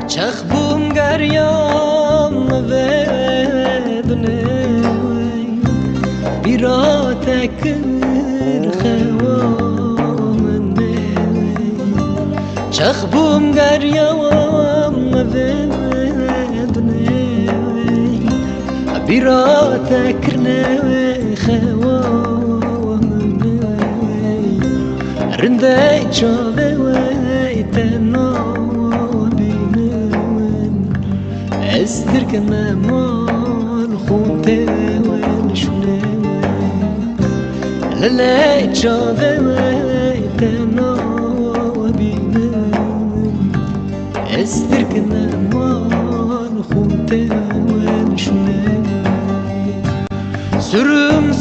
چخ بوم گریام بدنه بیرا تکر خوام چخ بوم گریام بدنه بیرا تکر خوام رنده چاوه استرك مال خوته ونشونه لا تشاوي تنابينا استرك مال خوته ونشونه سرم